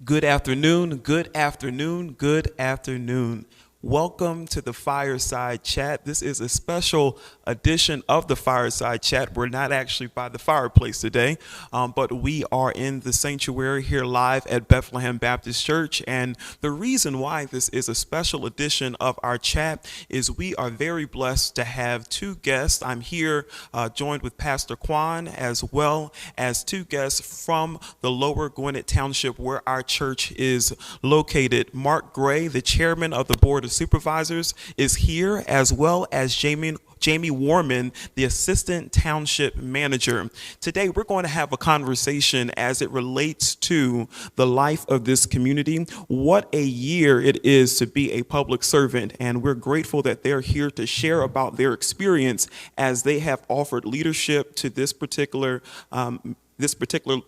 Good afternoon, good afternoon, good afternoon. Welcome to the Fireside Chat. This is a special edition of the Fireside Chat. We're not actually by the fireplace today, but we are in the sanctuary here live at Bethlehem Baptist Church. And the reason why this is a special edition of our chat is we are very blessed to have two guests. I'm here joined with Pastor Quan as well as two guests from the Lower Gwinnett Township where our church is located. Mark Gray, the chairman of the Board of Supervisors, is here, as well as Jamie Warman, the assistant township manager. Today, we're going to have a conversation as it relates to the life of this community. What a year it is to be a public servant, and we're grateful that they're here to share about their experience as they have offered leadership to this particular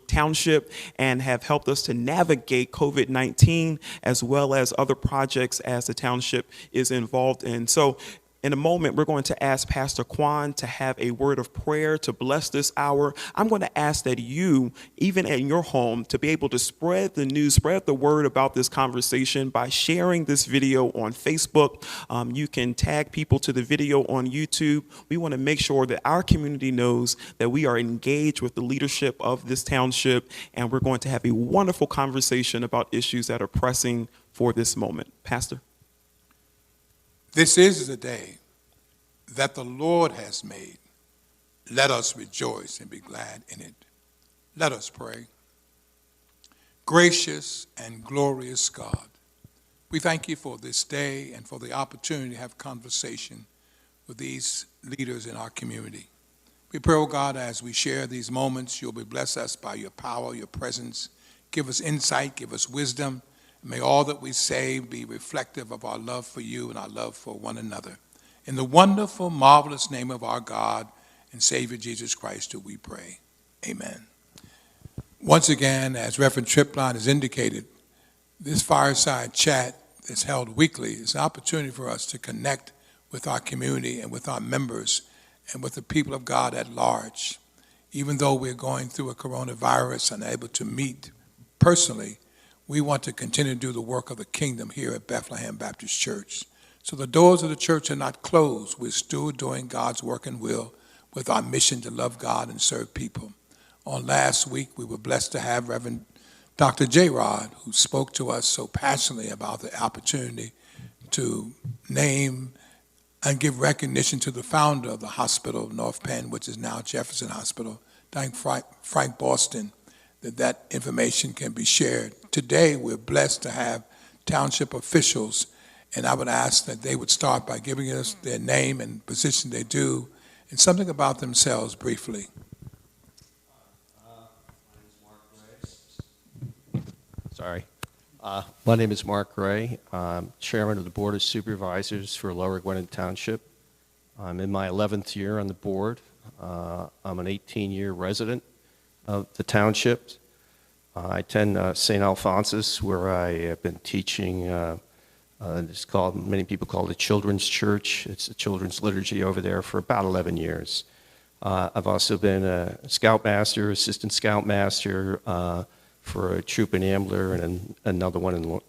township and have helped us to navigate COVID-19 as well as other projects as the township is involved in. So in a moment, we're going to ask Pastor Quan to have a word of prayer to bless this hour. I'm going to ask that you, even in your home, to be able to spread the news, spread the word about this conversation by sharing this video on Facebook. You can tag people to the video on YouTube. We want to make sure that our community knows that we are engaged with the leadership of this township, and we're going to have a wonderful conversation about issues that are pressing for this moment. Pastor? This is the day that the Lord has made. Let us rejoice and be glad in it. Let us pray. Gracious and glorious God, we thank you for this day and for the opportunity to have conversation with these leaders in our community. We pray, oh God, as we share these moments, you'll be bless us by your power, your presence. Give us insight, give us wisdom. May all that we say be reflective of our love for you and our love for one another. In the wonderful, marvelous name of our God and Savior Jesus Christ do we pray. Amen. Once again, as Reverend Tripline has indicated, this fireside chat that's held weekly is an opportunity for us to connect with our community and with our members and with the people of God at large. Even though we're going through a coronavirus and unable to meet personally, we want to continue to do the work of the kingdom here at Bethlehem Baptist Church. So the doors of the church are not closed. We're still doing God's work and will with our mission to love God and serve people. On last week, we were blessed to have Reverend Dr. J. Rod, who spoke to us so passionately about the opportunity to name and give recognition to the founder of the hospital, North Penn, which is now Jefferson Hospital, thank Frank Boston, that information can be shared. Today, we're blessed to have township officials, and I would ask that they would start by giving us their name and position they do, and something about themselves briefly. My name is Mark Gray. I'm chairman of the Board of Supervisors for Lower Gwinnett Township. I'm in my 11th year on the board. I'm an 18-year resident of the township. I attend St. Alphonsus, where I have been teaching. It's called, many people call it Children's Church. It's a children's liturgy over there for about 11 years. I've also been a scoutmaster, assistant scoutmaster for a troop in Ambler and another one in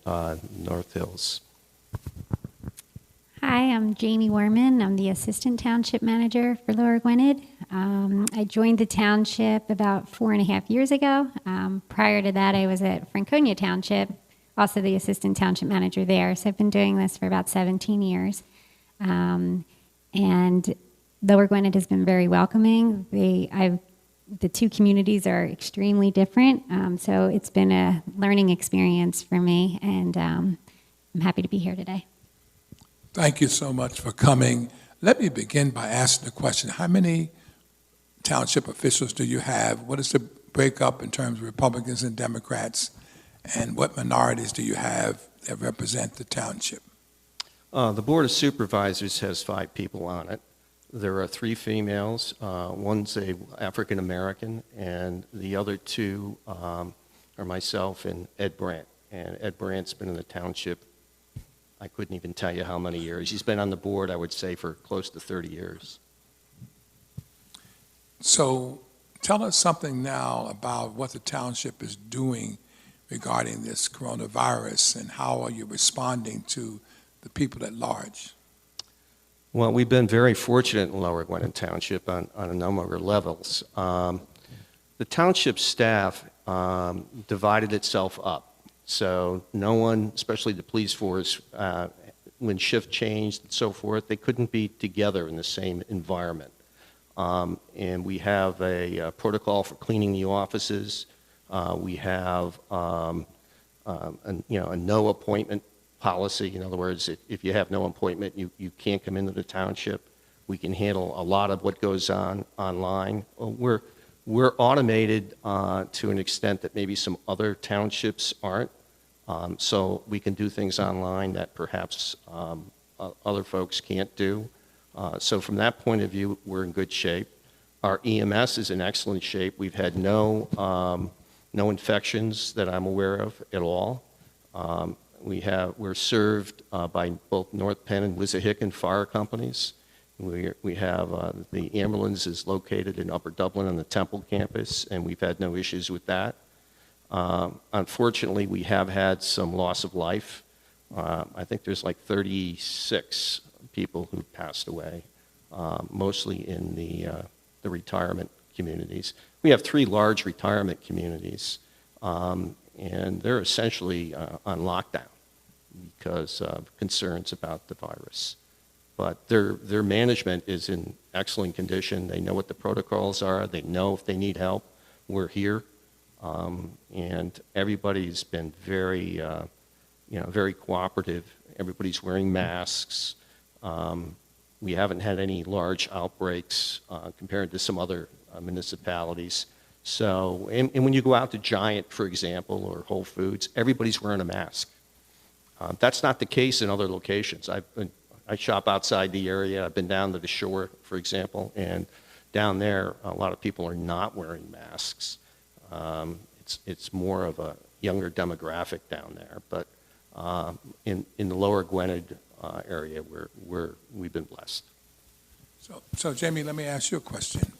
North Hills. Hi, I'm Jamie Warman. I'm the assistant township manager for Lower Gwinnett. I joined the township about 4.5 years ago. Prior to that, I was at Franconia Township, also the assistant township manager there. So I've been doing this for about 17 years. And Lower Gwinnett has been very welcoming. The two communities are extremely different. So it's been a learning experience for me, and I'm happy to be here today. Thank you so much for coming. Let me begin by asking the question, how many township officials do you have? What is the breakup in terms of Republicans and Democrats? And what minorities do you have that represent the township? The Board of Supervisors has 5 people on it. There are 3 females. One's a African American, and the other 2 are myself and Ed Brandt. And Ed Brandt's been in the township, I couldn't even tell you how many years. He's been on the board, I would say, for close to 30 years. So tell us something now about what the township is doing regarding this coronavirus, and how are you responding to the people at large? Well, we've been very fortunate in Lower Gwinnett Township on a number of levels. The township staff divided itself up. So no one, especially the police force, when shift changed and so forth, they couldn't be together in the same environment. And we have a protocol for cleaning the offices. We have a no appointment policy. In other words, if you have no appointment, you can't come into the township. We can handle a lot of what goes on online. We're automated to an extent that maybe some other townships aren't. So we can do things online that perhaps other folks can't do. So from that point of view, we're in good shape. Our EMS is in excellent shape. We've had no infections that I'm aware of at all. We're served by both North Penn and Wissahickon fire companies. We have the ambulance is located in Upper Dublin on the Temple campus, and we've had no issues with that. Unfortunately, we have had some loss of life. I think there's like 36 people who passed away, mostly in the retirement communities. We have 3 large retirement communities, and they're essentially on lockdown because of concerns about the virus. But their management is in excellent condition. They know what the protocols are. They know if they need help, we're here. And everybody's been very, very cooperative. Everybody's wearing masks. We haven't had any large outbreaks compared to some other municipalities. So, and when you go out to Giant, for example, or Whole Foods, everybody's wearing a mask. That's not the case in other locations. I shop outside the area. I've been down to the shore, for example, and down there, a lot of people are not wearing masks. It's more of a younger demographic down there, but in the Lower Gwinnett area, we've been blessed. So Jamie, let me ask you a question.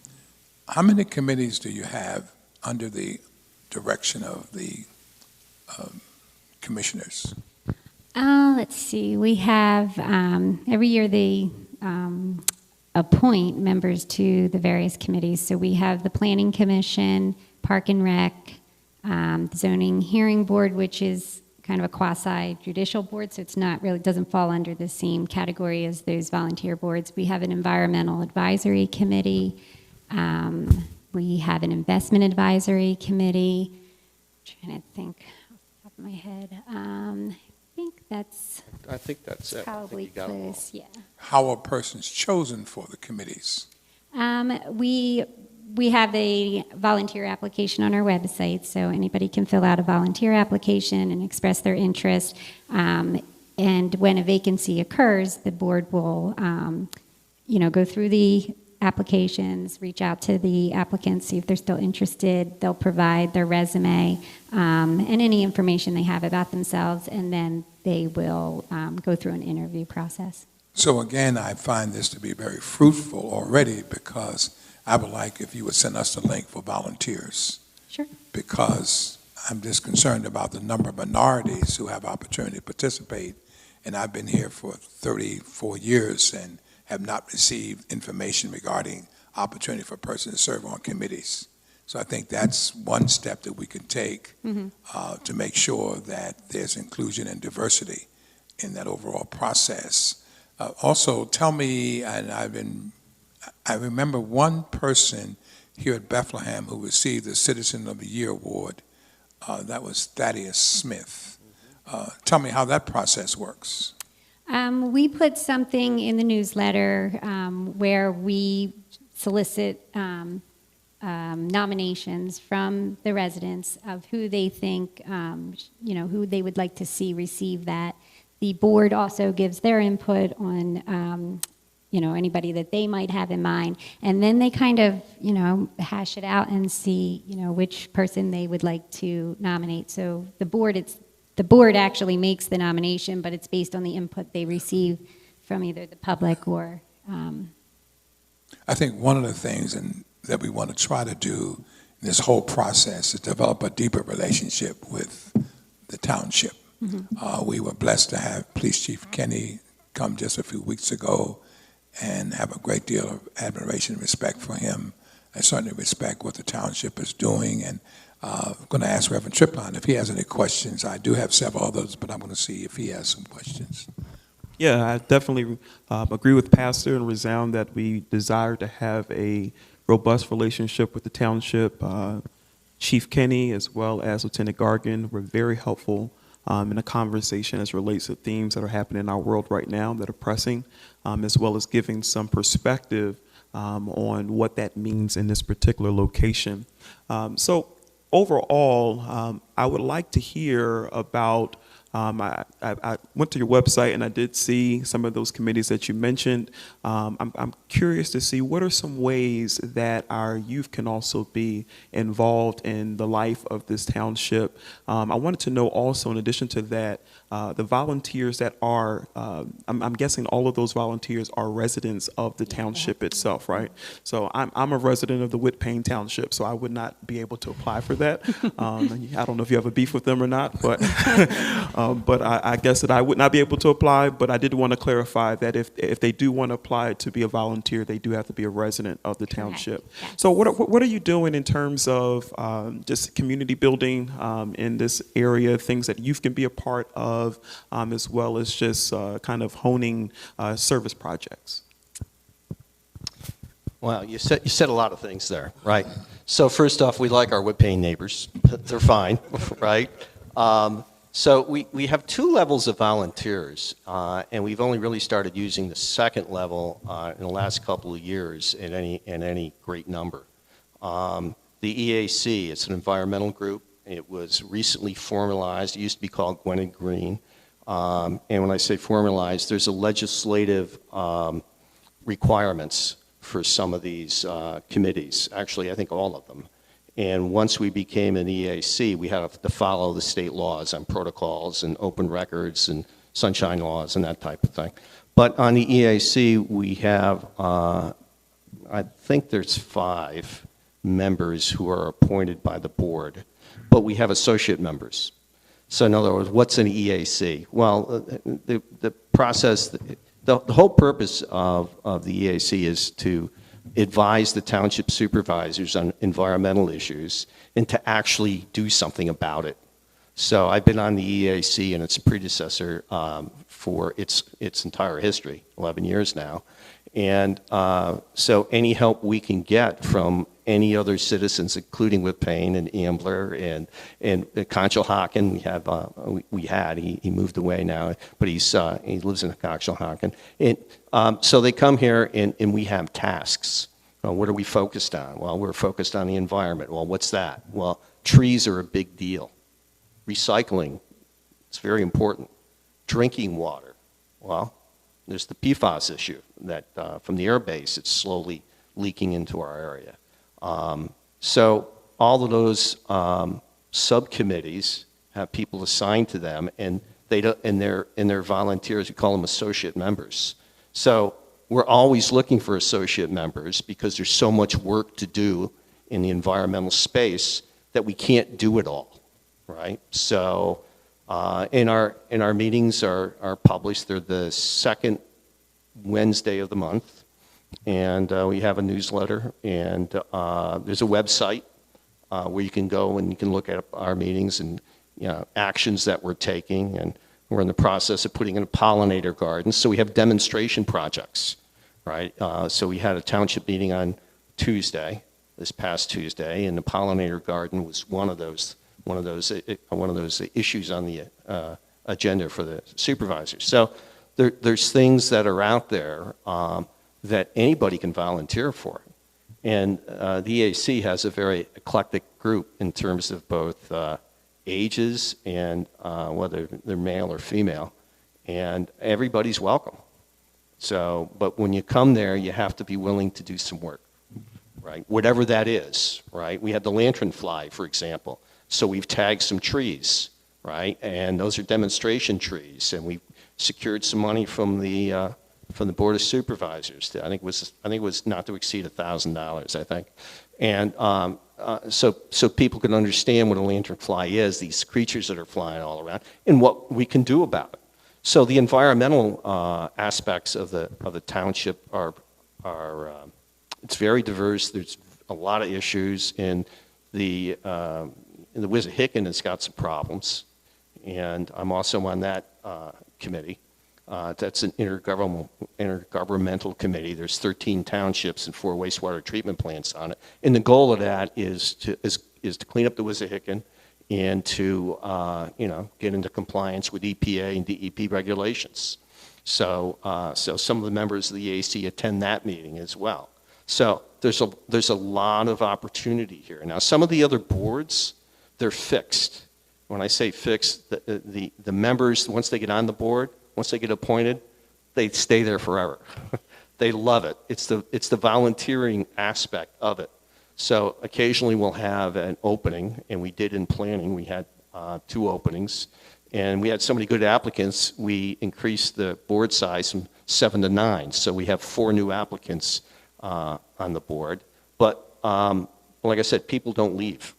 How many committees do you have under the direction of the commissioners? Let's see. We have, every year they appoint members to the various committees. So we have the Planning Commission, Park and Rec, the Zoning Hearing Board, which is kind of a quasi-judicial board, so it's not really, doesn't fall under the same category as those volunteer boards. We have an Environmental Advisory Committee. We have an Investment Advisory Committee. I'm trying to think off the top of my head. I think that's it. Probably close, yeah. How are persons chosen for the committees? We have a volunteer application on our website, so anybody can fill out a volunteer application and express their interest. And when a vacancy occurs, the board will, go through the applications, reach out to the applicants, see if they're still interested. They'll provide their resume and any information they have about themselves, and then they will go through an interview process. So again, I find this to be very fruitful already, because I would like if you would send us the link for volunteers. Sure. Because I'm just concerned about the number of minorities who have opportunity to participate. And I've been here for 34 years and have not received information regarding opportunity for persons to serve on committees. So I think that's one step that we can take to make sure that there's inclusion and diversity in that overall process. Also, tell me, and I remember one person here at Bethlehem who received the Citizen of the Year award. That was Thaddeus Smith. Tell me how that process works. We put something in the newsletter where we solicit nominations from the residents of who they think, who they would like to see receive that. The board also gives their input on, anybody that they might have in mind. And then they kind of, hash it out and see, which person they would like to nominate. So the board actually makes the nomination, but it's based on the input they receive from either the public or... I think one of the things that we want to try to do in this whole process is develop a deeper relationship with the township. We were blessed to have Police Chief Kenny come just a few weeks ago and have a great deal of admiration and respect for him. I certainly respect what the township is doing, and I'm going to ask Reverend Triplon if he has any questions. I do have several others, but I'm going to see if he has some questions. Yeah, I definitely agree with Pastor and resound that we desire to have a robust relationship with the township. Chief Kenny as well as Lieutenant Gargan were very helpful in a conversation as relates to themes that are happening in our world right now that are pressing, as well as giving some perspective on what that means in this particular location. So overall, I would like to hear about I went to your website and I did see some of those committees that you mentioned. I'm curious to see what are some ways that our youth can also be involved in the life of this township. I wanted to know also, in addition to that, the volunteers that are, I'm guessing all of those volunteers are residents of the township itself, right? So I'm a resident of the Whitpain Township, so I would not be able to apply for that. I don't know if you have a beef with them or not, but I guess that I would not be able to apply, but I did want to clarify that if they do want to apply to be a volunteer, they do have to be a resident of the township. Yes. So what are you doing in terms of just community building in this area, things that youth can be a part of, as well as just kind of honing service projects? Well, you said a lot of things there, right? So first off, we like our Whitpain neighbors. They're fine, right? So we have two levels of volunteers, and we've only really started using the second level in the last couple of years in any great number. The EAC, it's an environmental group. It was recently formalized. It used to be called Gwynedd Green. And when I say formalized, there's a legislative requirements for some of these committees. Actually, I think all of them. And once we became an EAC, we had to follow the state laws on protocols and open records and sunshine laws and that type of thing. But on the EAC, we have, I think there's 5 members who are appointed by the board, but we have associate members. So in other words, what's an EAC? Well, the process, the whole purpose of the EAC is to advise the township supervisors on environmental issues and to actually do something about it. So I've been on the EAC and its predecessor for its entire history, 11 years now. And so any help we can get from any other citizens, including Whitpain and Ambler and Conshohocken, he moved away now, but he lives in Conshohocken. And so they come here and we have tasks. What are we focused on? Well, we're focused on the environment. Well, what's that? Well, trees are a big deal. Recycling, it's very important. Drinking water, well, there's the PFAS issue that from the air base, it's slowly leaking into our area. So all of those subcommittees have people assigned to them, and they're volunteers. We call them associate members. So we're always looking for associate members because there's so much work to do in the environmental space that we can't do it all, right? So in our meetings are published. They're the second Wednesday of the month, and we have a newsletter, and there's a website where you can go and you can look at our meetings and actions that we're taking, and we're in the process of putting in a pollinator garden. So we have demonstration projects, right? So we had a township meeting on Tuesday, this past Tuesday, and the pollinator garden was one of those issues on the agenda for the supervisors. So there's things that are out there that anybody can volunteer for. And the EAC has a very eclectic group in terms of both ages and whether they're male or female, and everybody's welcome. So, but when you come there, you have to be willing to do some work, right? Whatever that is, right? We had the lanternfly, for example. So we've tagged some trees, right? And those are demonstration trees, and we secured some money from the Board of Supervisors. I think it was not to exceed $1,000, I think. And so people can understand what a lanternfly is, these creatures that are flying all around, and what we can do about it. So the environmental aspects of the township are it's very diverse. There's a lot of issues, and the Wissahickon has got some problems, and I'm also on that committee. That's an intergovernmental committee. There's 13 townships and 4 wastewater treatment plants on it. And the goal of that is to clean up the Wissahickon and to get into compliance with EPA and DEP regulations. So some of the members of the EAC attend that meeting as well. So there's a lot of opportunity here. Now some of the other boards, they're fixed. When I say fixed, the members, once they get on the board, once they get appointed, they stay there forever. They love it. It's the volunteering aspect of it. So occasionally we'll have an opening, and we did in planning. We had 2 openings, and we had so many good applicants, we increased the board size from 7 to 9. So we have 4 new applicants on the board. But like I said, people don't leave.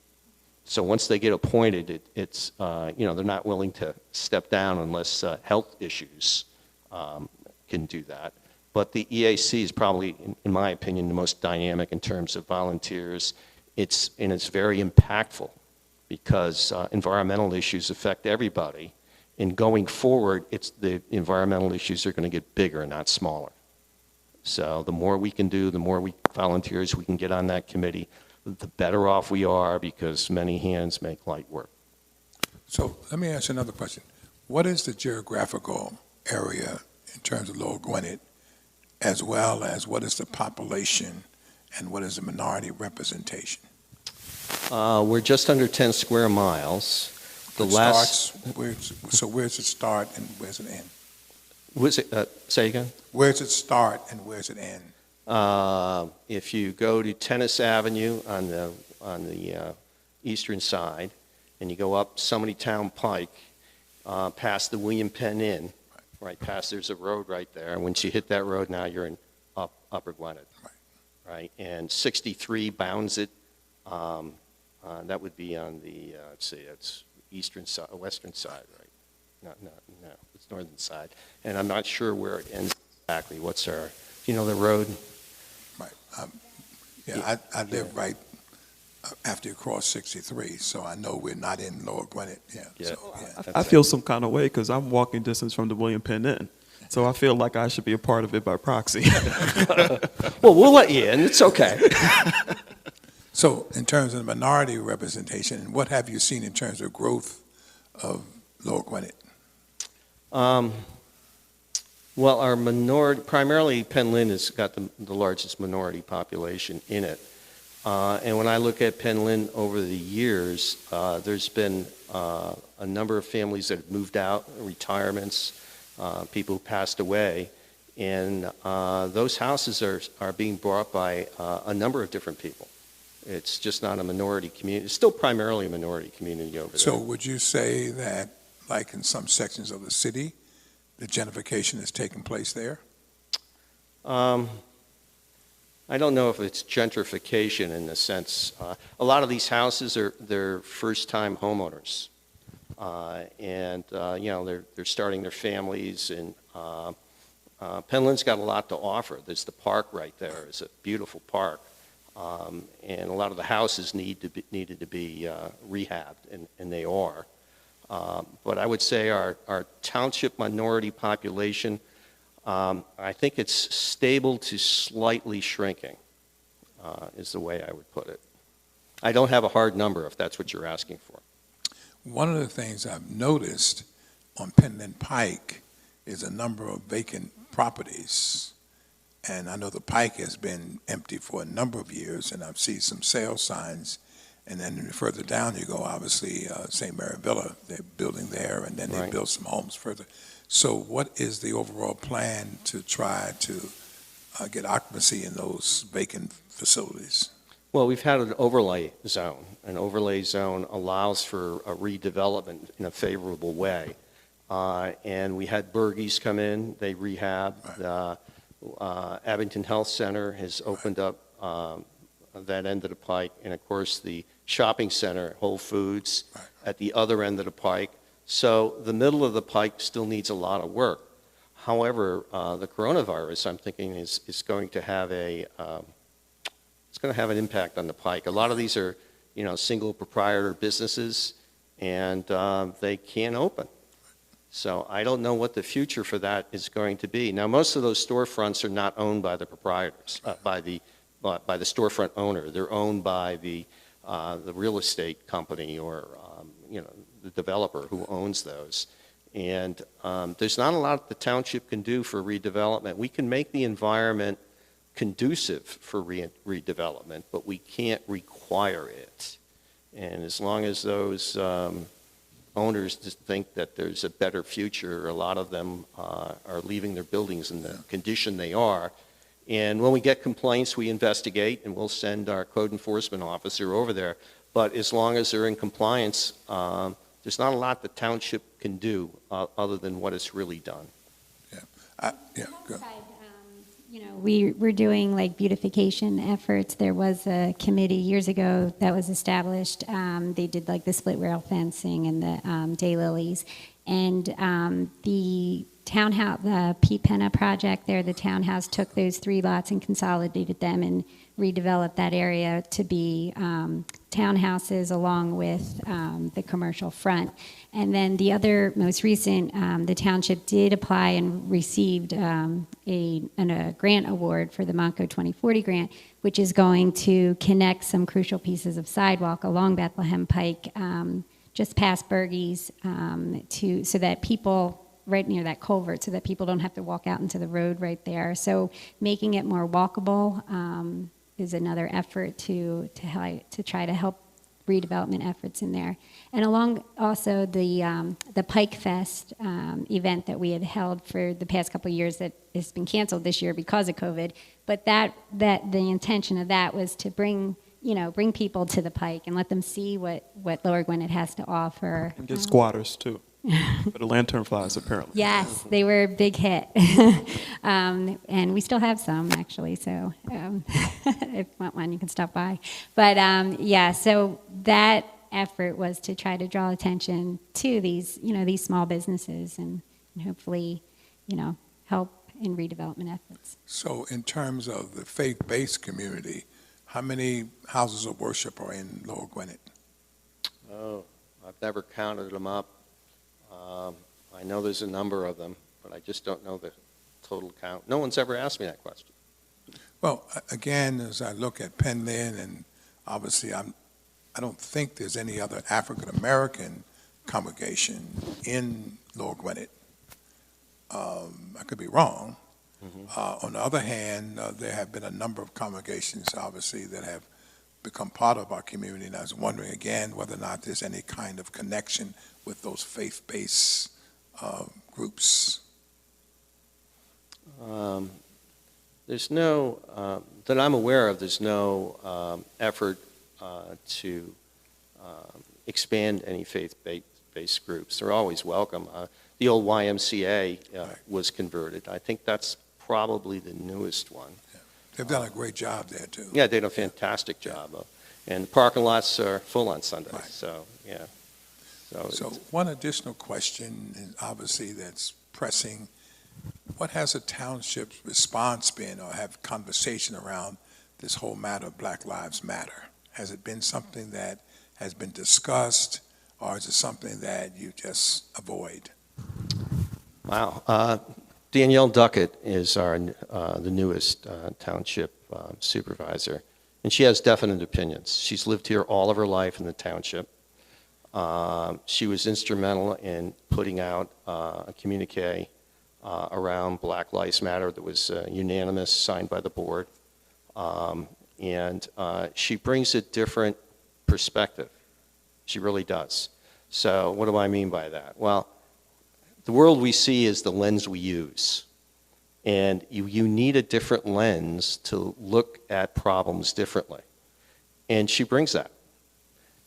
So once they get appointed, it's they're not willing to step down unless health issues can do that. But the EAC is probably, in my opinion, the most dynamic in terms of volunteers. It's very impactful because environmental issues affect everybody. And going forward, the environmental issues are going to get bigger, not smaller. So the more we can do, the more volunteers we can get on that committee, the better off we are, because many hands make light work. So let me ask you another question. What is the geographical area in terms of Lower Gwinnett, as well as what is the population and what is the minority representation? We're just under 10 square miles. Where's it start and where's it end? Say again? Where's it start and where's it end? If you go to Tennis Avenue on the eastern side, and you go up Summity Town Pike, past the William Penn Inn, right past, there's a road right there. And once you hit that road, now you're in Upper Gwinnett, right? And 63 bounds it. That would be on the let's see, it's eastern side, western side, right? No, it's northern side. And I'm not sure where it ends exactly. What's our? Do you know the road? I live right after you cross 63, so I know we're not in Lower Gwinnett. I feel some kind of way because I'm walking distance from the William Penn Inn. So I feel like I should be a part of it by proxy. Well, we'll let you in. It's okay. So in terms of the minority representation, what have you seen in terms of growth of Lower Gwinnett? Well, our minority, primarily Penn has got the largest minority population in it. And when I look at Penn over the years, there's been a number of families that have moved out, retirements, people who passed away. And those houses are being bought by a number of different people. It's just not a minority community. It's still primarily a minority community over there. So would you say that, like in some sections of the city, the gentrification is taking place there? I don't know if it's gentrification in the sense. A lot of these houses they're first-time homeowners, and they're starting their families. And Penland's got a lot to offer. There's the park right there. It's a beautiful park, and a lot of the houses needed to be rehabbed, and they are. But I would say our township minority population, I think it's stable to slightly shrinking, is the way I would put it. I don't have a hard number if that's what you're asking for. One of the things I've noticed on Penland Pike is a number of vacant properties. And I know the Pike has been empty for a number of years, and I've seen some sale signs. And then further down you go, obviously, St. Mary Villa, they're building there, and then they built some homes further. So what is the overall plan to try to get occupancy in those vacant facilities? Well, we've had an overlay zone. An overlay zone allows for a redevelopment in a favorable way. And we had Bergies come in, they rehabbed. Abington Health Center has opened up that end of the pike, and of course the shopping center, Whole Foods, Right. at the other end of the pike. So the middle of the pike still needs a lot of work. However, the coronavirus, I'm thinking, is going to have it's going to have an impact on the pike. A lot of these are, single proprietor businesses, and they can't open. So I don't know what the future for that is going to be. Now, most of those storefronts are not owned by the proprietors, by the storefront owner. They're owned by the real estate company or the developer who owns those. And there's not a lot the township can do for redevelopment. We can make the environment conducive for redevelopment, but we can't require it. And as long as those owners just think that there's a better future, a lot of them are leaving their buildings in the condition they are. And when we get complaints, we investigate, and we'll send our code enforcement officer over there. But as long as they're in compliance, there's not a lot the township can do other than what it's really done. Go. We're doing like beautification efforts. There was a committee years ago that was established. They did like the split rail fencing and the daylilies. And the townhouse, the Pete Penna project there, the townhouse took those 3 lots and consolidated them and redeveloped that area to be townhouses along with the commercial front. And then the other most recent, the township did apply and received a grant award for the Monco 2040 grant, which is going to connect some crucial pieces of sidewalk along Bethlehem Pike, just past Bergey's, so that people right near that culvert, so that people don't have to walk out into the road right there. So making it more walkable is another effort to try to help redevelopment efforts in there. And along also the Pike Fest event that we had held for the past couple of years that has been canceled this year because of COVID. But that the intention of that was to bring people to the Pike and let them see what Lower Gwinnett has to offer. And get squatters too. For the lantern flies, apparently. Yes, they were a big hit. And we still have some, actually, so if you want one, you can stop by. But, so that effort was to try to draw attention to these small businesses and hopefully, help in redevelopment efforts. So in terms of the faith-based community, how many houses of worship are in Lower Gwinnett? Oh, I've never counted them up. I know there's a number of them, but I just don't know the total count. No one's ever asked me that question. Well, again, as I look at Penn Lynn, and obviously I don't think there's any other African-American congregation in Lower Gwinnett. I could be wrong. Mm-hmm. On the other hand, there have been a number of congregations, obviously, that have become part of our community, and I was wondering again whether or not there's any kind of connection with those faith-based groups. There's no, that I'm aware of, there's no effort to expand any faith-based groups. They're always welcome. The old YMCA Right. was converted. I think that's probably the newest one. They've done a great job there, too. Yeah, they did a fantastic job. And the parking lots are full on Sundays, Right. so, yeah. So one additional question, and obviously that's pressing, what has the township's response been, or have conversation around this whole matter of Black Lives Matter? Has it been something that has been discussed, or is it something that you just avoid? Wow. Danielle Duckett is the newest township supervisor, and she has definite opinions. She's lived here all of her life in the township. She was instrumental in putting out a communique around Black Lives Matter that was unanimous, signed by the board. And she brings a different perspective. She really does. So what do I mean by that? Well, the world we see is the lens we use. And you need a different lens to look at problems differently. And she brings that.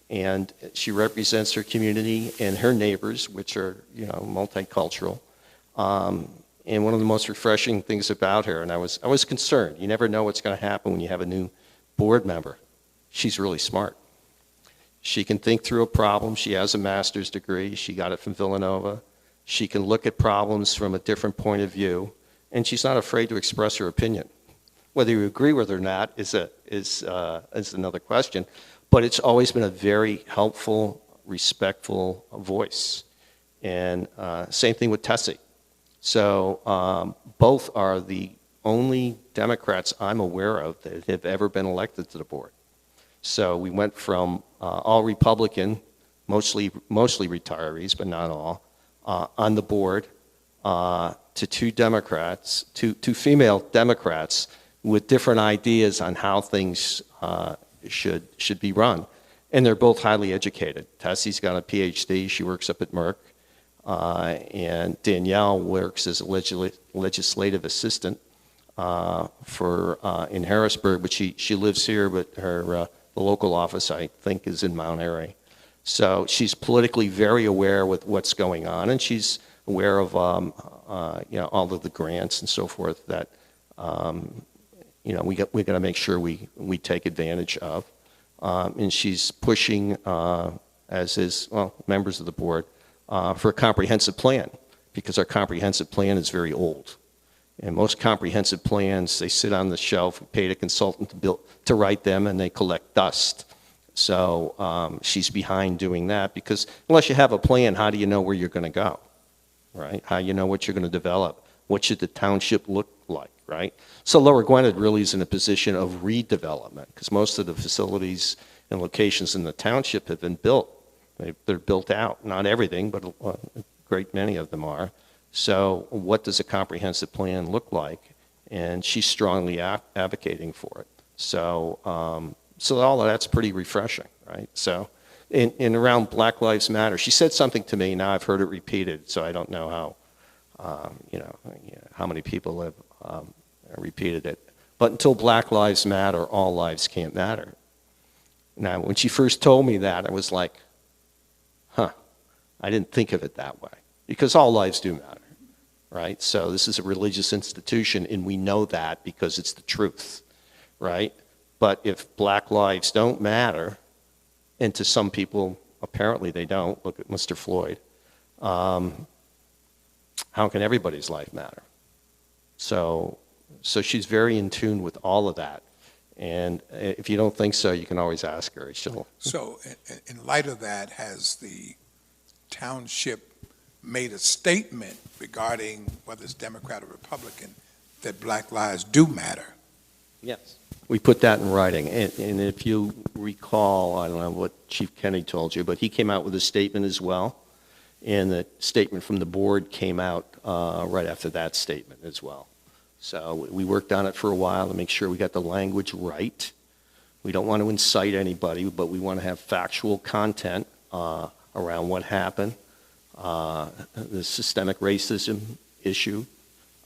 And she represents her community and her neighbors, which are, multicultural. And one of the most refreshing things about her, and I was concerned. You never know what's going to happen when you have a new board member, she's really smart. She can think through a problem. She has a master's degree. She got it from Villanova. She can look at problems from a different point of view, and she's not afraid to express her opinion. Whether you agree with her or not is another question, but it's always been a very helpful, respectful voice. And same thing with Tessie. So both are the only Democrats I'm aware of that have ever been elected to the board. So we went from all Republican, mostly retirees, but not all, on the board to two Democrats, two female Democrats with different ideas on how things should be run. And they're both highly educated. Tessie's got a PhD. She works up at Merck. And Danielle works as a legislative assistant in Harrisburg, but she lives here, but the local office, I think, is in Mount Airy. So she's politically very aware with what's going on, and she's aware of all of the grants and so forth that we got to make sure we take advantage of. And she's pushing, as is members of the board, for a comprehensive plan, because our comprehensive plan is very old. And most comprehensive plans, they sit on the shelf, we paid a consultant to write them, and they collect dust. So she's behind doing that, because unless you have a plan, how do you know where you're going to go, right? How do you know what you're going to develop? What should the township look like, right? So Lower Gwinnett really is in a position of redevelopment, because most of the facilities and locations in the township have been built. They're built out, not everything, but a great many of them are. So what does a comprehensive plan look like? And she's strongly advocating for it. So all of that's pretty refreshing, right? So in around Black Lives Matter, she said something to me, now I've heard it repeated, so I don't know how many people have repeated it. But until Black Lives Matter, all lives can't matter. Now, when she first told me that, I was like, I didn't think of it that way, because all lives do matter, right? So this is a religious institution, and we know that because it's the truth, right? But if Black lives don't matter, and to some people, apparently they don't, look at Mr. Floyd, how can everybody's life matter? So she's very in tune with all of that. And if you don't think so, you can always ask her. So in light of that, has the township made a statement regarding whether it's Democrat or Republican that Black lives do matter? Yes. We put that in writing. And if you recall, I don't know what Chief Kenny told you, but he came out with a statement as well. And the statement from the board came out right after that statement as well. So we worked on it for a while to make sure we got the language right. We don't want to incite anybody, but we want to have factual content around what happened, the systemic racism issue,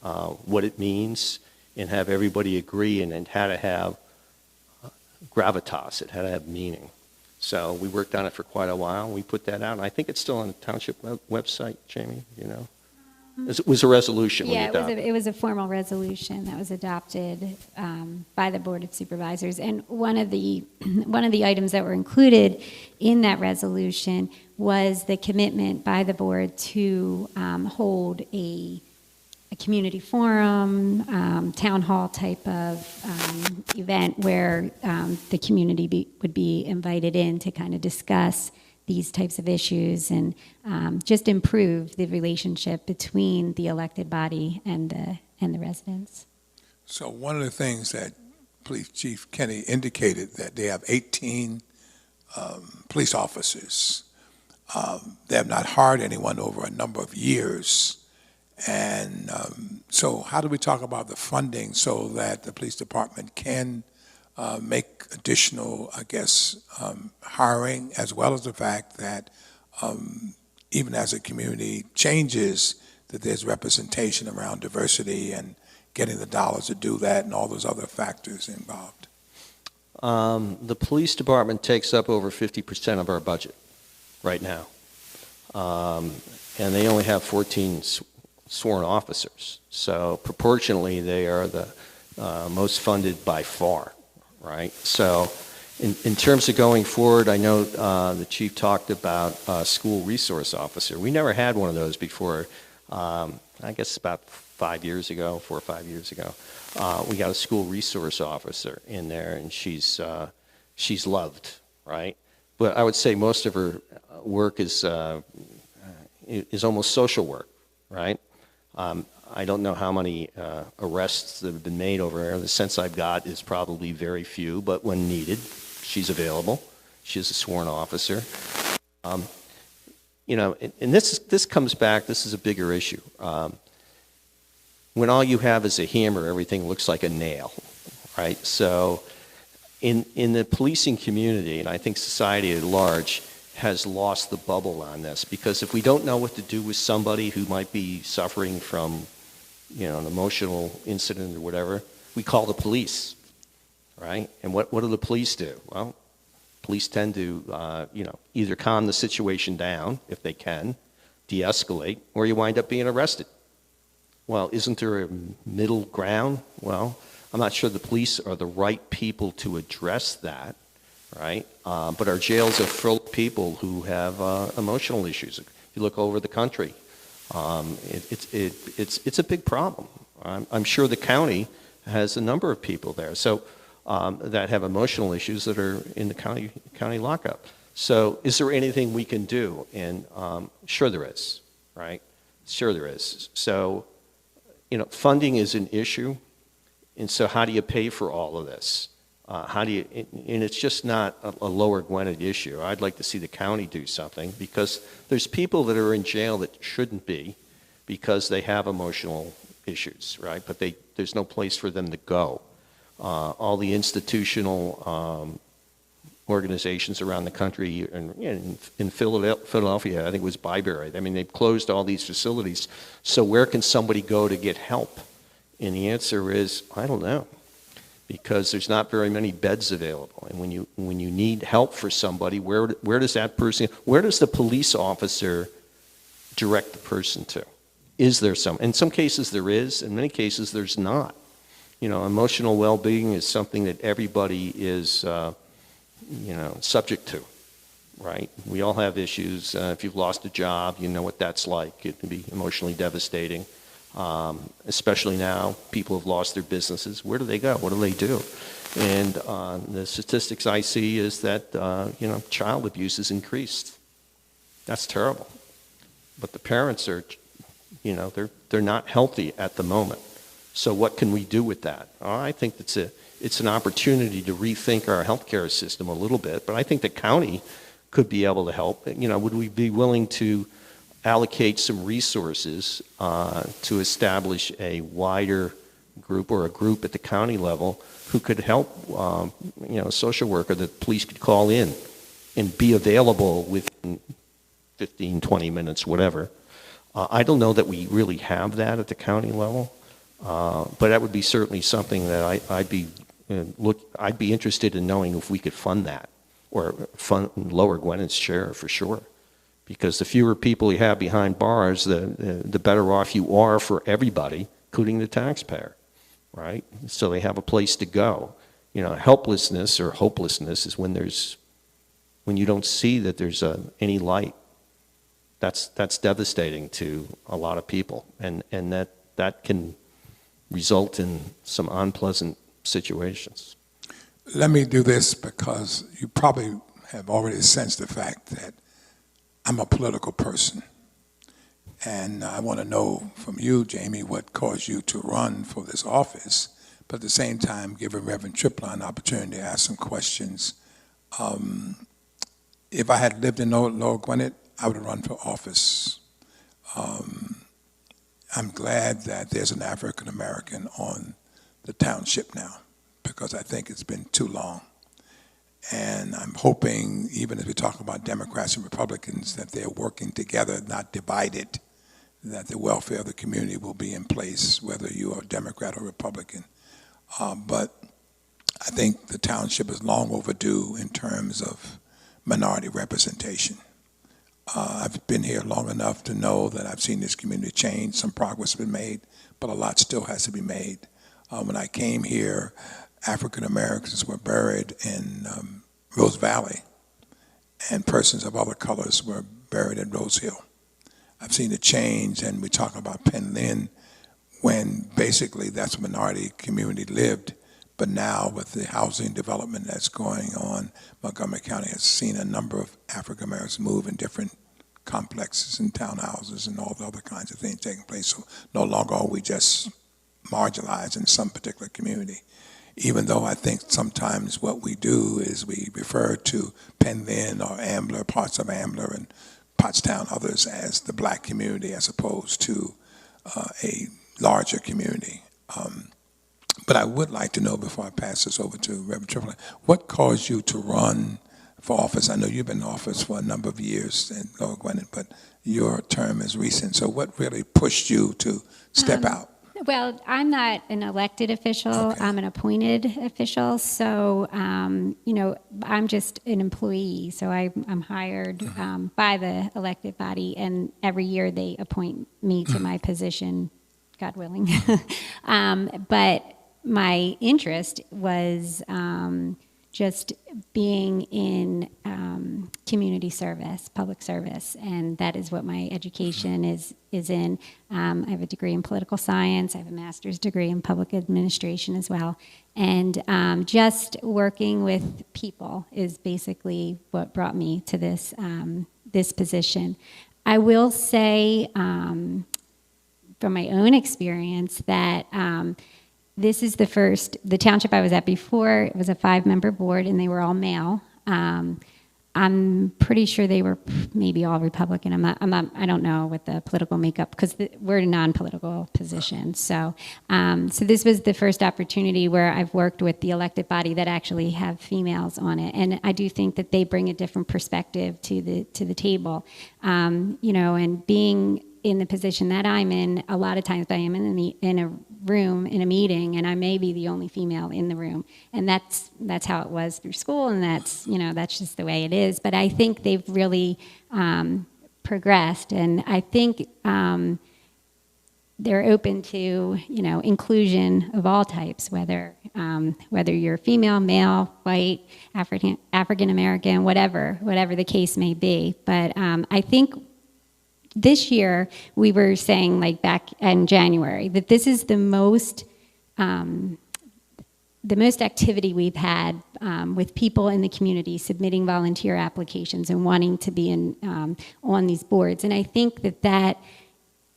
what it means, and have everybody agree, and it had to have gravitas, it had to have meaning. So we worked on it for quite a while, and we put that out, and I think it's still on the township website, Jamie, you know? It was a resolution. Yeah, it was a formal resolution that was adopted by the Board of Supervisors. And one of the items that were included in that resolution was the commitment by the board to hold a community forum, town hall type of event where the community would be invited in to kind of discuss these types of issues and just improve the relationship between the elected body and the residents. So one of the things that Police Chief Kenny indicated that they have 18 police officers. They have not hired anyone over a number of years. And so how do we talk about the funding so that the police department can make additional, I guess, hiring, as well as the fact that even as a community changes, that there's representation around diversity and getting the dollars to do that and all those other factors involved? The police department takes up over 50% of our budget right now. And they only have 14 sworn officers. So proportionally, they are the most funded by far. right? So in terms of going forward, I know the chief talked about school resource officer. We never had one of those before. I guess about 5 years ago, 4 or 5 years ago, we got a school resource officer in there, and she's loved, right? But I would say most of her work is almost social work, right? I don't know how many arrests that have been made over there. The sense I've got is probably very few, but when needed, she's available. She's a sworn officer. And this comes back, this is a bigger issue. When all you have is a hammer, everything looks like a nail, right? So in the policing community, and I think society at large, has lost the bubble on this, because if we don't know what to do with somebody who might be suffering from, an emotional incident or whatever, we call the police, right? And what do the police do? Well, police tend to, either calm the situation down if they can, de-escalate, or you wind up being arrested. Well, isn't there a middle ground? Well, I'm not sure the police are the right people to address that, right? But our jails are full of people who have emotional issues. If you look over the country, it's a big problem. I'm sure the county has a number of people there so that have emotional issues that are in the county lockup. So is there anything we can do? And sure there is, right? Sure there is. So, funding is an issue. And so how do you pay for all of this? And it's just not a Lower Gwinnett issue. I'd like to see the county do something, because there's people that are in jail that shouldn't be because they have emotional issues, right? But there's no place for them to go. All the institutional organizations around the country, and in Philadelphia, I think it was Byberry. I mean, they've closed all these facilities. So where can somebody go to get help? And the answer is, I don't know. Because there's not very many beds available, and when you need help for somebody, where does the police officer direct the person to? Is there some? In some cases there is, in many cases there's not. Emotional well-being is something that everybody is, subject to, right? We all have issues. If you've lost a job, you know what that's like. It can be emotionally devastating. Especially now, people have lost their businesses. Where do they go? What do they do? And the statistics I see is that, child abuse has increased. That's terrible. But the parents are, they're not healthy at the moment. So what can we do with that? I think it's an opportunity to rethink our healthcare system a little bit, but I think the county could be able to help. Would we be willing to allocate some resources to establish a wider group, or a group at the county level, who could help, a social worker that police could call in and be available within 15, 20 minutes, whatever. I don't know that we really have that at the county level, but that would be certainly something that I'd be interested in knowing if we could fund that, or fund Lower Gwinnett's share for sure. Because the fewer people you have behind bars, the better off you are for everybody, including the taxpayer, right? So they have a place to go. Helplessness or hopelessness is when you don't see that there's any light. That's devastating to a lot of people, and that can result in some unpleasant situations. Let me do this, because you probably have already sensed the fact that I'm a political person, and I want to know from you, Jamie, what caused you to run for this office, but at the same time giving Reverend Triplin an opportunity to ask some questions. If I had lived in Lower Gwinnett, I would have run for office. I'm glad that there's an African American on the township now, because I think it's been too long. And I'm hoping, even as we talk about Democrats and Republicans, that they're working together, not divided, that the welfare of the community will be in place, whether you are Democrat or Republican. But I think the township is long overdue in terms of minority representation. I've been here long enough to know that I've seen this community change. Some progress has been made, but a lot still has to be made. When I came here African Americans were buried in Rose Valley, and persons of other colors were buried at Rose Hill. I've seen a change, and we're talking about Penn Lynn, when basically that's a minority community lived. But now with the housing development that's going on, Montgomery County has seen a number of African Americans move in different complexes and townhouses and all the other kinds of things taking place. So no longer are we just marginalized in some particular community. Even though I think sometimes what we do is we refer to Penn Lynn or Ambler, parts of Ambler and Pottstown, others as the black community as opposed to a larger community. But I would like to know, before I pass this over to Reverend Triplett, what caused you to run for office? I know you've been in office for a number of years in Lower Gwinnett, but your term is recent. So what really pushed you to step out? Well, I'm not an elected official. Okay. I'm an appointed official. So, I'm just an employee. So I'm hired by the elected body, and every year they appoint me to my position, God willing. But my interest was just being in community service, public service, and that is what my education is in. I have a degree in political science. I have a master's degree in public administration as well. And just working with people is basically what brought me to this this position. I will say, from my own experience, that this is the township I was at before, it was a 5-member board, and they were all male. I'm pretty sure they were maybe all Republican. I don't know what the political makeup, because we're a non-political position. So this was the first opportunity where I've worked with the elected body that actually have females on it, and I do think that they bring a different perspective to the table. And being in the position that I'm in, a lot of times I am in a room in a meeting, and I may be the only female in the room, and that's how it was through school, and that's just the way it is. But I think they've really progressed, and I think they're open to inclusion of all types, whether you're female, male, white, African American, whatever the case may be. But I think this year, we were saying, like back in January, that this is the most activity we've had with people in the community submitting volunteer applications and wanting to be on these boards. And I think that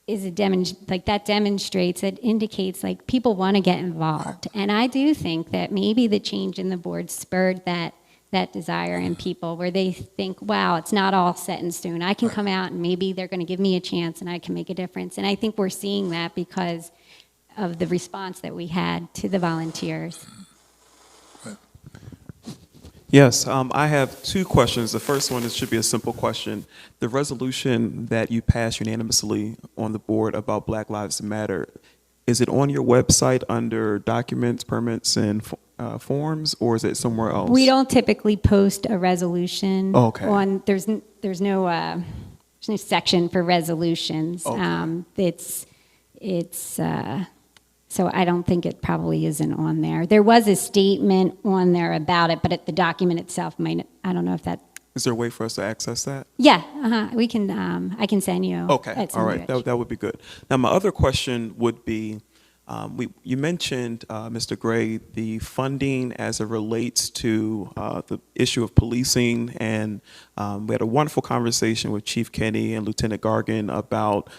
is that demonstrates, that indicates like people want to get involved. And I do think that maybe the change in the board spurred that desire in people, where they think, wow, it's not all set in stone. I can come out and maybe they're going to give me a chance and I can make a difference. And I think we're seeing that because of the response that we had to the volunteers. Yes, I have 2 questions. The first one, should be a simple question. The resolution that you passed unanimously on the board about Black Lives Matter, is it on your website under documents, permits, and forms, or is it somewhere else? We don't typically post a resolution. Okay. There's no section for resolutions. Okay. So I don't think it probably isn't on there. There was a statement on there about it, but the document itself I don't know if that. Is there a way for us to access that? Yeah, we can. I can send you. Okay, all right, that would be good. Now, my other question would be, you mentioned, Mr. Gray, the funding as it relates to the issue of policing, and we had a wonderful conversation with Chief Kenny and Lieutenant Gargan about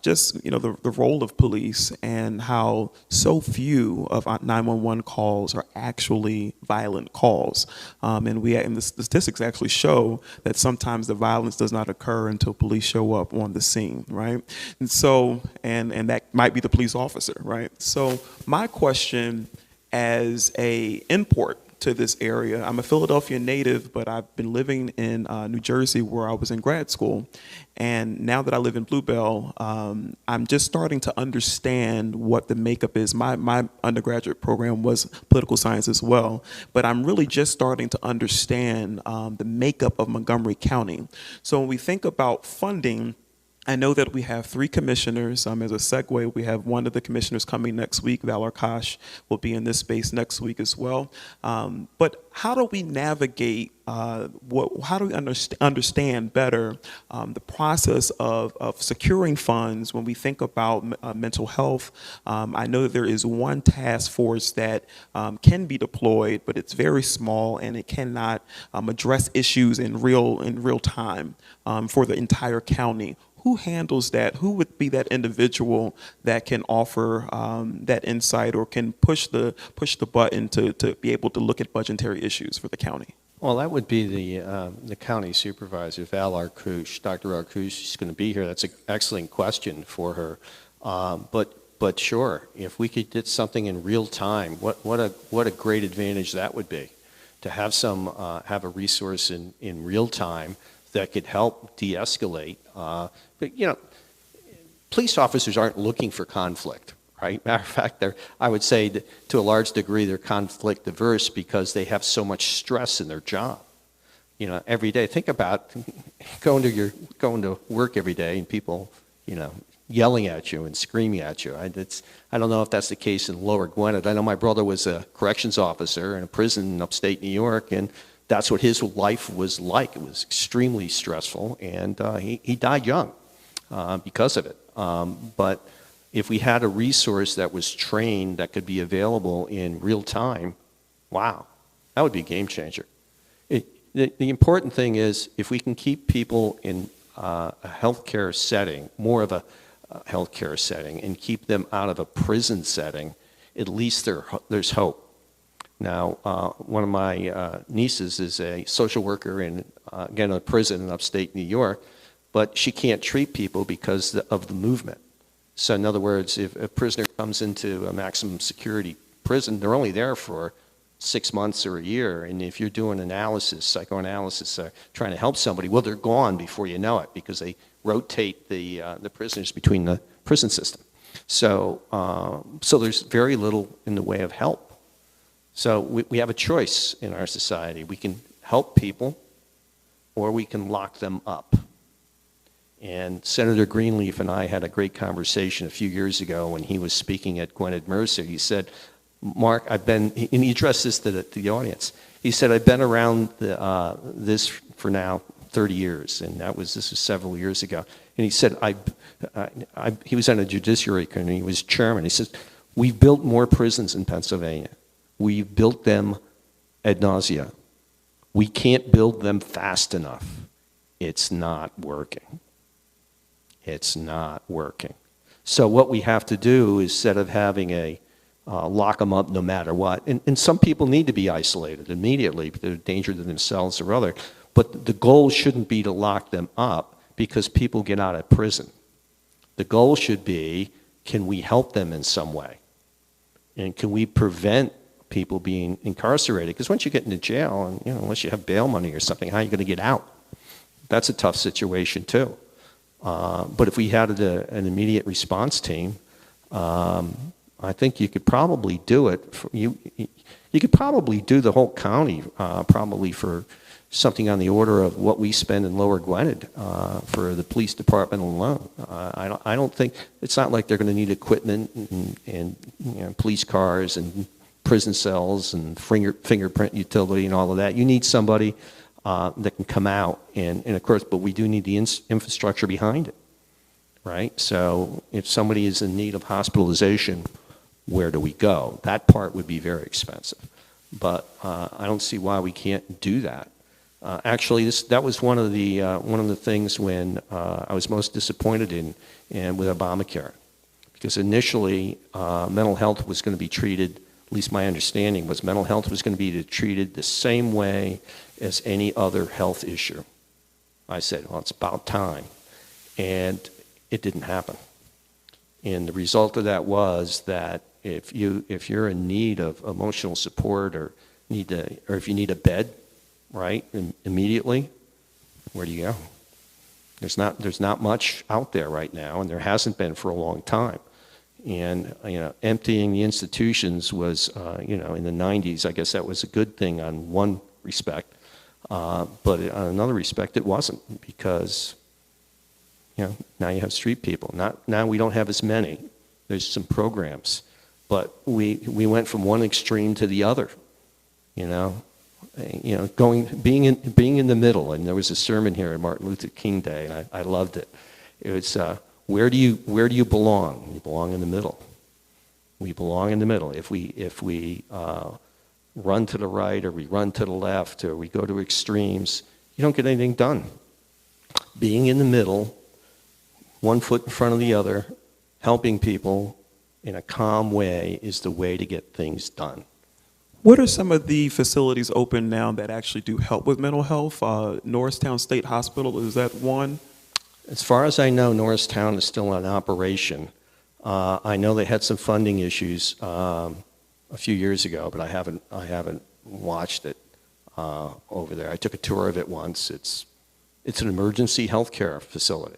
just the role of police and how so few of 911 calls are actually violent calls, and the statistics actually show that sometimes the violence does not occur until police show up on the scene, right? And so and that might be the police officer, right? So my question, as a import to this area, I'm a Philadelphia native, but I've been living in New Jersey where I was in grad school. And now that I live in Bluebell, I'm just starting to understand what the makeup is. My undergraduate program was political science as well, but I'm really just starting to understand the makeup of Montgomery County. So when we think about funding, I know that we have 3 commissioners. As a segue, we have one of the commissioners coming next week. Val Arkash will be in this space next week as well. But how do we navigate, how do we understand better the process of securing funds when we think about mental health? I know that there is one task force that can be deployed, but it's very small and it cannot address issues in real time for the entire county. Who handles that? Who would be that individual that can offer that insight or can push the button to be able to look at budgetary issues for the county? Well, that would be the county supervisor, Val Arkush. Dr. Arkush is going to be here. That's an excellent question for her. But sure, if we could get something in real time, what a great advantage that would be, to have have a resource in real time that could help de-escalate. But police officers aren't looking for conflict, right? Matter of fact, I would say that to a large degree they're conflict averse because they have so much stress in their job. Every day. Think about going to work every day and people, yelling at you and screaming at you. I don't know if that's the case in Lower Gwinnett. I know my brother was a corrections officer in a prison in upstate New York, and that's what his life was like. It was extremely stressful, and he died young because of it. But if we had a resource that was trained that could be available in real time, wow, that would be a game changer. The important thing is if we can keep people in a healthcare setting, more of a healthcare setting, and keep them out of a prison setting, at least there's hope. Now, one of my nieces is a social worker in a prison in upstate New York, but she can't treat people because of the movement. So in other words, if a prisoner comes into a maximum security prison, they're only there for 6 months or a year, and if you're doing psychoanalysis, trying to help somebody, well, they're gone before you know it because they rotate the prisoners between the prison system. So there's very little in the way of help. So we have a choice in our society. We can help people or we can lock them up. And Senator Greenleaf and I had a great conversation a few years ago when he was speaking at Gwinnett Mercer. He said, Mark, and he addressed this to the audience. He said, I've been around this for now 30 years, and this was several years ago. And he said, he was on a judiciary committee, he was chairman. He says, we've built more prisons in Pennsylvania. We've built them ad nausea. We can't build them fast enough. It's not working. It's not working. So what we have to do is, instead of having a lock them up no matter what, and some people need to be isolated immediately, but they're a danger to themselves or other, but the goal shouldn't be to lock them up because people get out of prison. The goal should be, can we help them in some way? And can we prevent people being incarcerated? Because once you get into jail, and unless you have bail money or something, how are you going to get out? That's a tough situation too. But if we had an immediate response team, I think you could probably do it. You could probably do the whole county probably for something on the order of what we spend in Lower Gwinnett for the police department alone. I don't think, it's not like they're going to need equipment and police cars and prison cells and fingerprint utility and all of that. You need somebody that can come out, and of course, but we do need the infrastructure behind it, right? So if somebody is in need of hospitalization, where do we go? That part would be very expensive, but I don't see why we can't do that. Actually, that was one of the things when I was most disappointed in with Obamacare, because initially mental health was going to be treated. At least my understanding was mental health was going to be treated the same way as any other health issue. I said, well, it's about time. And it didn't happen. And the result of that was that if you're in need of emotional support or if you need a bed, right, immediately, where do you go? There's not much out there right now, and there hasn't been for a long time. And emptying the institutions was, in the 90s, I guess that was a good thing on one respect, but on another respect, it wasn't, because now you have street people. Now we don't have as many. There's some programs, but we went from one extreme to the other. Being in the middle. And there was a sermon here on Martin Luther King Day, and I loved it. It was where do you belong? You belong in the middle. We belong in the middle. If we run to the right or we run to the left or we go to extremes, you don't get anything done. Being in the middle, one foot in front of the other, helping people in a calm way is the way to get things done. What are some of the facilities open now that actually do help with mental health? Norristown State Hospital, is that one? As far as I know, Norristown is still in operation. I know they had some funding issues a few years ago, but I haven't watched it over there. I took a tour of it once. It's an emergency healthcare facility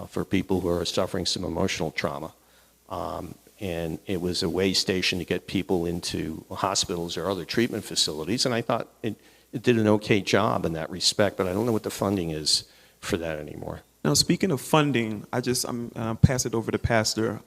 for people who are suffering some emotional trauma. And it was a way station to get people into hospitals or other treatment facilities. And I thought it did an okay job in that respect, but I don't know what the funding is for that anymore. Now, speaking of funding, I'll pass it over to Pastor.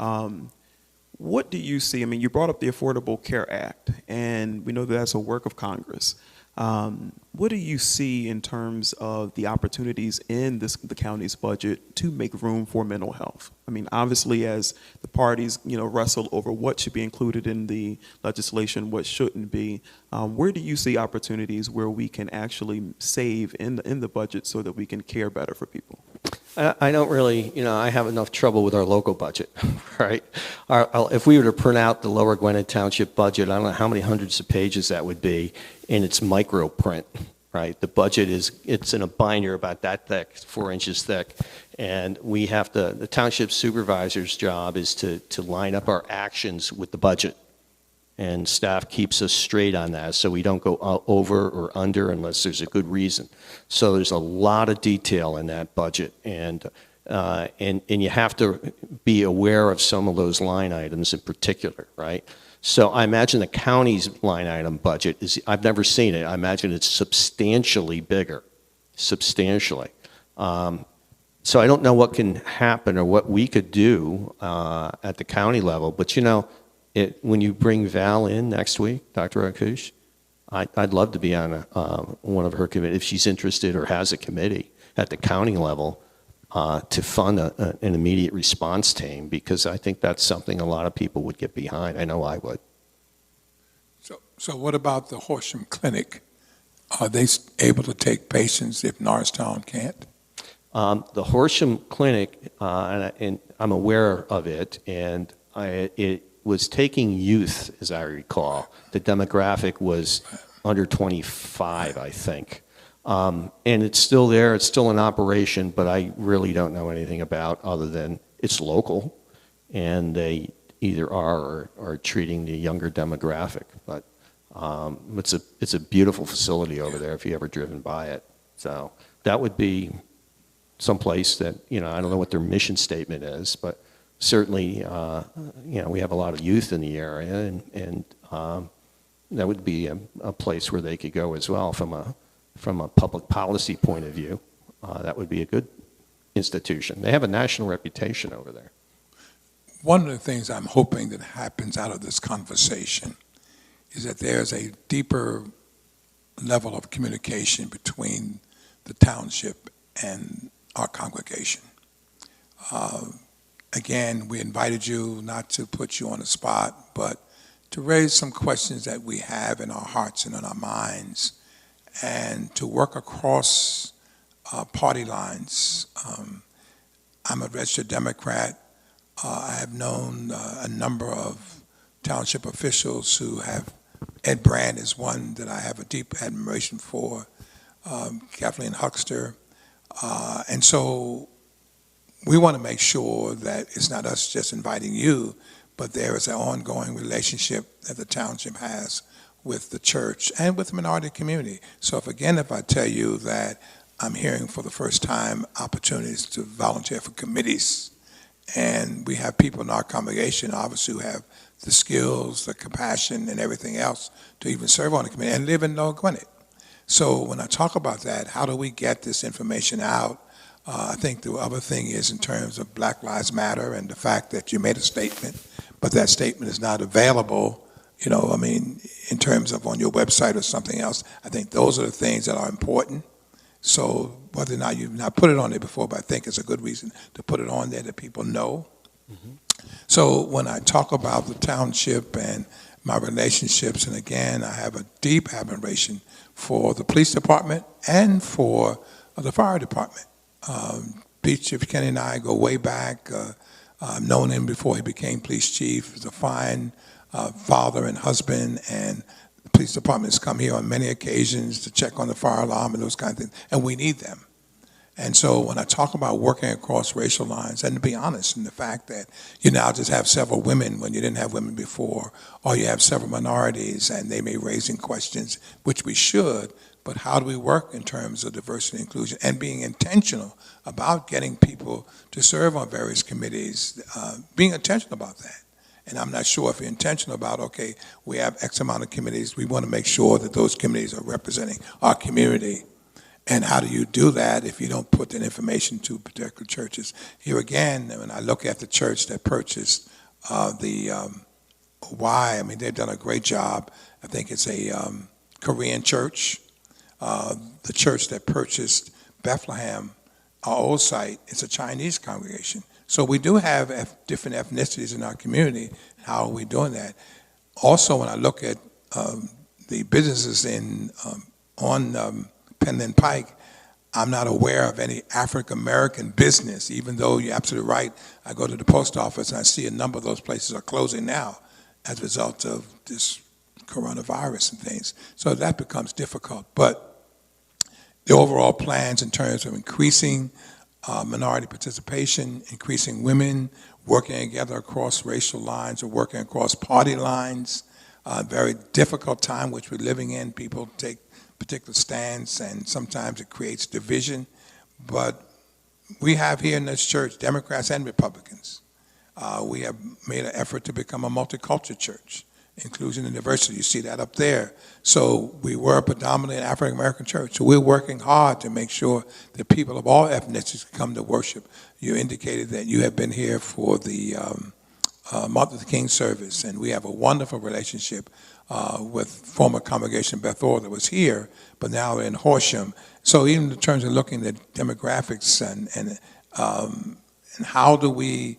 What do you see? I mean, you brought up the Affordable Care Act, and we know that that's a work of Congress. What do you see in terms of the opportunities in the county's budget to make room for mental health? I mean, obviously, as the parties, wrestle over what should be included in the legislation, what shouldn't be, where do you see opportunities where we can actually save in the budget so that we can care better for people? I don't really, I have enough trouble with our local budget, right? If we were to print out the Lower Gwinnett Township budget, I don't know how many hundreds of pages that would be, and it's micro print, right? The budget it's in a binder about that thick, 4 inches thick, and the township supervisor's job is to line up our actions with the budget. And staff keeps us straight on that, so we don't go over or under unless there's a good reason. So there's a lot of detail in that budget, and you have to be aware of some of those line items in particular, right? So I imagine the county's line item budget I've never seen it. I imagine it's substantially bigger, substantially. So I don't know what can happen or what we could do at the county level, but when you bring Val in next week, Dr. Akush, I'd love to be on one of her committees if she's interested or has a committee at the county level to fund an immediate response team, because I think that's something a lot of people would get behind. I know I would. So what about the Horsham Clinic? Are they able to take patients if Norristown can't? The Horsham Clinic, and I'm aware of it, and it was taking youth, as I recall. The demographic was under 25, I think. And it's still there, it's still in operation, but I really don't know anything about other than it's local, and they either are or are treating the younger demographic. But it's a beautiful facility over there if you ever driven by it. So that would be someplace that, I don't know what their mission statement is, but certainly, we have a lot of youth in the area, and that would be a place where they could go as well from a public policy point of view. That would be a good institution. They have a national reputation over there. One of the things I'm hoping that happens out of this conversation is that there's a deeper level of communication between the township and our congregation. Again, we invited you not to put you on the spot, but to raise some questions that we have in our hearts and in our minds, and to work across party lines. I'm a registered Democrat. I have known a number of township officials who have, Ed Brand is one that I have a deep admiration for, Kathleen Huckster. And so we want to make sure that it's not us just inviting you, but there is an ongoing relationship that the township has with the church and with the minority community. So if I tell you that I'm hearing for the first time opportunities to volunteer for committees, and we have people in our congregation obviously who have the skills, the compassion, and everything else to even serve on the committee and live in Lower Gwinnett. So when I talk about that, how do we get this information out I think the other thing is in terms of Black Lives Matter and the fact that you made a statement, but that statement is not available, in terms of on your website or something else. I think those are the things that are important. So whether or not you've not put it on there before, but I think it's a good reason to put it on there that people know. So when I talk about the township and my relationships, and again, I have a deep admiration for the police department and for the fire department. Police Chief Kenny and I go way back. I've known him before he became police chief. He's a fine father and husband, and the police department has come here on many occasions to check on the fire alarm and those kind of things, and we need them. And so when I talk about working across racial lines, and to be honest in the fact that you now just have several women when you didn't have women before, or you have several minorities and they may raise questions, which we should, but how do we work in terms of diversity and inclusion and being intentional about getting people to serve on various committees, being intentional about that. And I'm not sure if you're intentional about, okay, we have X amount of committees, we want to make sure that those committees are representing our community. And how do you do that if you don't put that information to particular churches? Here again, when I look at the church that purchased the Y, they've done a great job. I think it's a Korean church. The church that purchased Bethlehem, our old site, it's a Chinese congregation. So we do have different ethnicities in our community. How are we doing that? Also, when I look at the businesses on Penland Pike, I'm not aware of any African-American business, even though you're absolutely right. I go to the post office and I see a number of those places are closing now as a result of this coronavirus and things. So that becomes difficult. But the overall plans in terms of increasing minority participation, increasing women, working together across racial lines or working across party lines, very difficult time which we're living in. People take particular stance, and sometimes it creates division. But we have here in this church Democrats and Republicans. We have made an effort to become a multicultural church, inclusion and diversity. You see that up there. So we were predominantly an African-American church. So we're working hard to make sure that people of all ethnicities come to worship. You indicated that you have been here for the Martin Luther King service, and we have a wonderful relationship with former congregation Bethel that was here, but now we're in Horsham. So even in terms of looking at demographics and how do we,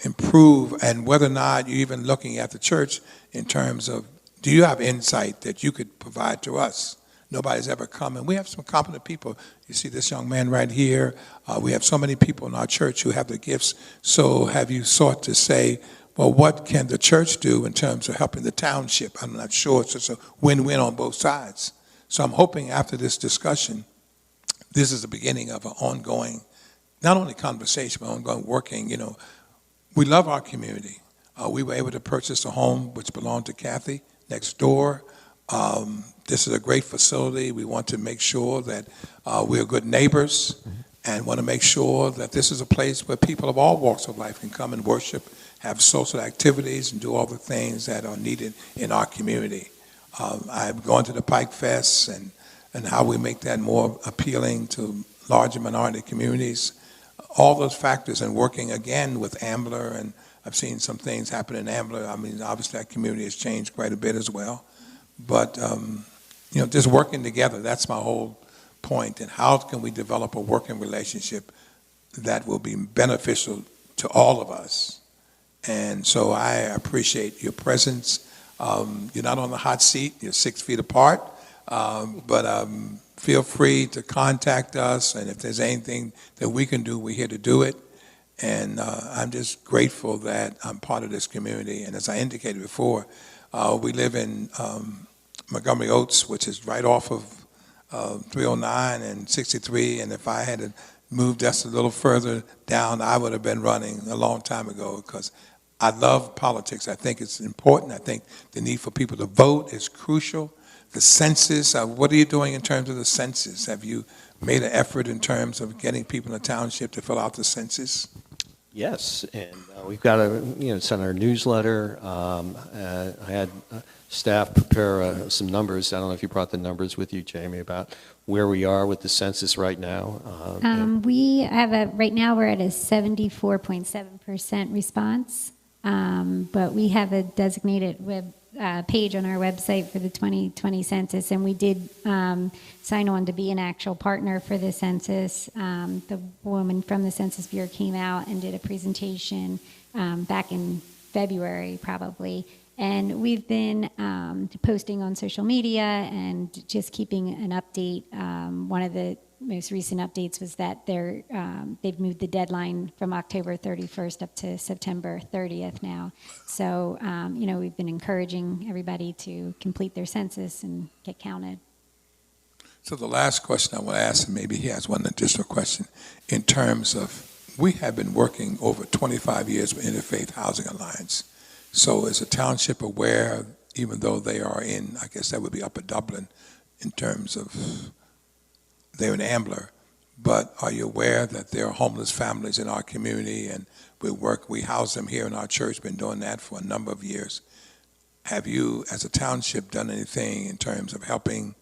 improve, and whether or not you're even looking at the church in terms of, do you have insight that you could provide to us? Nobody's ever come, and we have some competent people. You see this young man right here. We have so many people in our church who have the gifts. So have you sought to say, well, what can the church do in terms of helping the township? I'm not sure. It's just a win-win on both sides. So I'm hoping after this discussion, this is the beginning of an ongoing, not only conversation, but ongoing working. We love our community. We were able to purchase a home which belonged to Kathy next door. This is a great facility. We want to make sure that we're good neighbors and want to make sure that this is a place where people of all walks of life can come and worship, have social activities, and do all the things that are needed in our community. I've gone to the Pike Fest and how we make that more appealing to larger minority communities. All those factors, and working again with Ambler, and I've seen some things happen in Ambler. Obviously that community has changed quite a bit as well. But, just working together, that's my whole point. And how can we develop a working relationship that will be beneficial to all of us? And so I appreciate your presence. You're not on the hot seat. You're 6 feet apart. But feel free to contact us. And if there's anything that we can do, we're here to do it. And I'm just grateful that I'm part of this community. And as I indicated before, we live in Montgomery Oaks, which is right off of 309 and 63. And if I had to move just a little further down, I would have been running a long time ago, because I love politics. I think it's important. I think the need for people to vote is crucial. The census, what are you doing in terms of the census? Have you made an effort in terms of getting people in the township to fill out the census? Yes, and we've got send our newsletter. I had staff prepare some numbers. I don't know if you brought the numbers with you, Jamie, about where we are with the census right now. We have right now we're at a 74.7% response, but we have a designated web page on our website for the 2020 census, and we did sign on to be an actual partner for the census. The woman from the Census Bureau came out and did a presentation back in February, probably. And we've been posting on social media and just keeping an update. One of the most recent updates was that they've moved the deadline from October 31st up to September 30th now. So, we've been encouraging everybody to complete their census and get counted. So the last question I want to ask, and maybe he has one additional question, in terms of, we have been working over 25 years with Interfaith Housing Alliance. So is the township aware, even though they are in, I guess that would be Upper Dublin, in terms of, they're in Ambler, but are you aware that there are homeless families in our community, and we house them here in our church, been doing that for a number of years. Have you, as a township, done anything in terms of helping,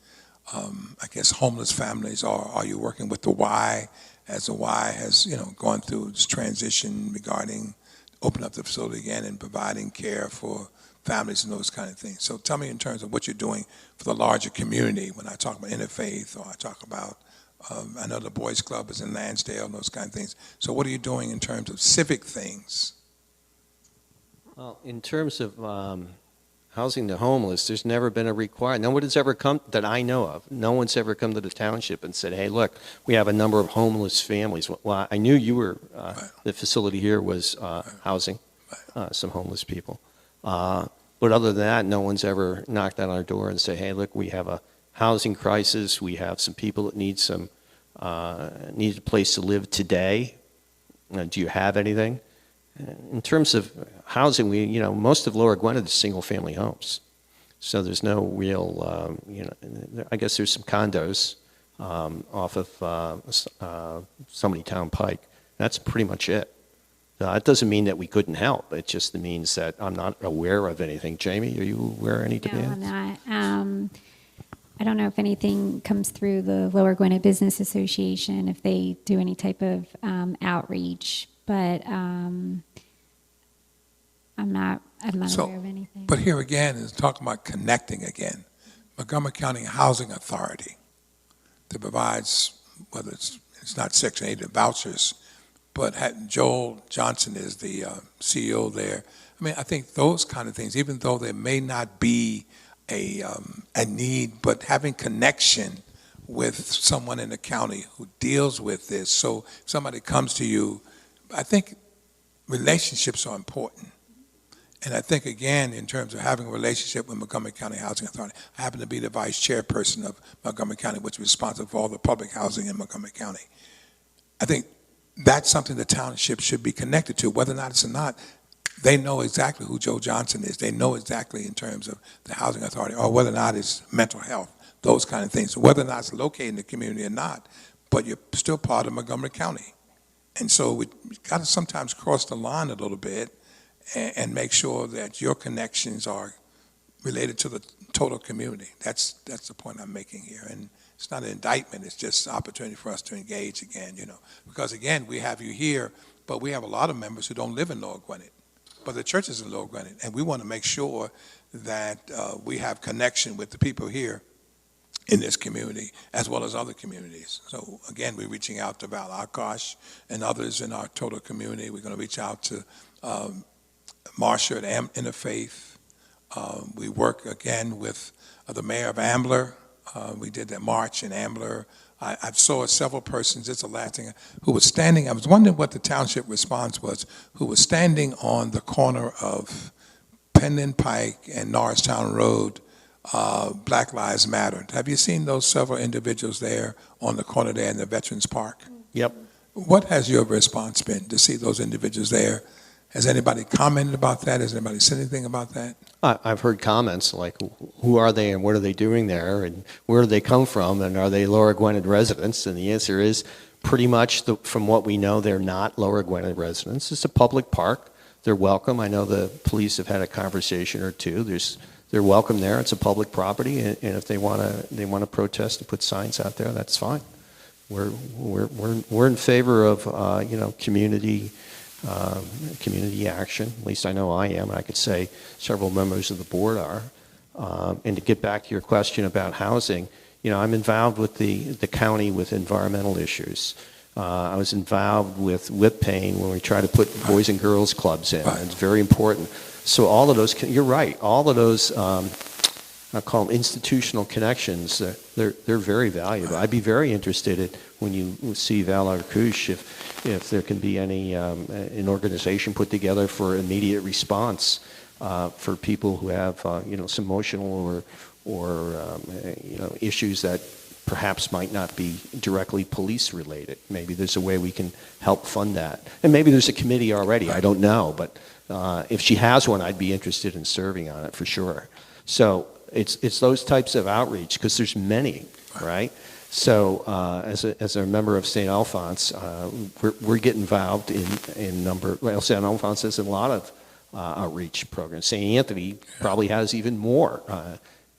homeless families, or are you working with the Y, as the Y has, gone through this transition regarding open up the facility again and providing care for families and those kind of things. So tell me in terms of what you're doing for the larger community when I talk about interfaith, or I talk about, I know the Boys Club is in Lansdale and those kind of things. So what are you doing in terms of civic things? Well, in terms of housing the homeless, there's never been a requirement. No one has ever come, that I know of, no one's ever come to the township and said, hey, look, we have a number of homeless families. Well, I knew you were, Right. the facility here was housing some homeless people. But other than that, no one's ever knocked on our door and say, hey, look, we have a housing crisis. We have some people that need a place to live today. Do you have anything? In terms of housing, most of Lower Gwinnett is single-family homes. So there's no real, I guess there's some condos off of Somebody Town Pike. That's pretty much it. It doesn't mean that we couldn't help. It just means that I'm not aware of anything. Jamie, are you aware of any demands? No, I'm not. I don't know if anything comes through the Lower Gwinnett Business Association, if they do any type of outreach, but I'm not aware of anything. But here again is talking about connecting again. Montgomery County Housing Authority that provides, whether it's not Section 8 vouchers, but Joel Johnson is the CEO there. I mean, I think those kind of things, even though there may not be a need, but having connection with someone in the county who deals with this. So if somebody comes to you, I think relationships are important. And I think, again, in terms of having a relationship with Montgomery County Housing Authority, I happen to be the vice chairperson of Montgomery County, which is responsible for all the public housing in Montgomery County. I think that's something the township should be connected to, whether or not it's or not. They know exactly who Joe Johnson is. They know exactly in terms of the housing authority, or whether or not it's mental health, those kind of things. Whether or not it's located in the community or not, but you're still part of Montgomery County. And so we got to sometimes cross the line a little bit and make sure that your connections are related to the total community. That's the point I'm making here. And it's not an indictment. It's just an opportunity for us to engage again, Because, again, we have you here, but we have a lot of members who don't live in Lower Gwinnett. But the church is in Lower Gwinnett, and we want to make sure that we have connection with the people here in this community, as well as other communities. So, again, we're reaching out to Val Akash and others in our total community. We're going to reach out to Marsha at Interfaith. We work, again, with the mayor of Ambler. We did that march in Ambler. I saw several persons, it's the last thing, who was standing, I was wondering what the township response was, who was standing on the corner of Pendon Pike and Norristown Road, Black Lives Matter. Have you seen those several individuals there on the corner there in the Veterans Park? Yep. What has your response been to see those individuals there? Has anybody commented about that? Has anybody said anything about that? I've heard comments like, who are they and what are they doing there and where do they come from and are they Lower Gwinnett residents? And the answer is Pretty much, from what we know, they're not Lower Gwinnett residents. It's a public park. They're welcome. I know the police have had a conversation or two. They're welcome there. It's a public property, and if they want to protest and put signs out there, that's fine. We're in favor of community action. At least I know I am, and I could say several members of the board are. And to get back to your question about housing, I'm involved with the county with environmental issues. I was involved with whip pain when we try to put boys and girls clubs in. Right. It's very important. So all of those, you're right, all of those, I call them institutional connections, they're very valuable. I'd be very interested when you see Valar Kush if there can be an organization put together for immediate response for people who have some emotional or issues that perhaps might not be directly police related. Maybe there's a way we can help fund that. And maybe there's a committee already, I don't know, but if she has one, I'd be interested in serving on it for sure. So it's those types of outreach, because there's many, right? So as a member of St. Alphonse, we're getting involved in St. Alphonse has a lot of outreach programs. St. Anthony probably has even more.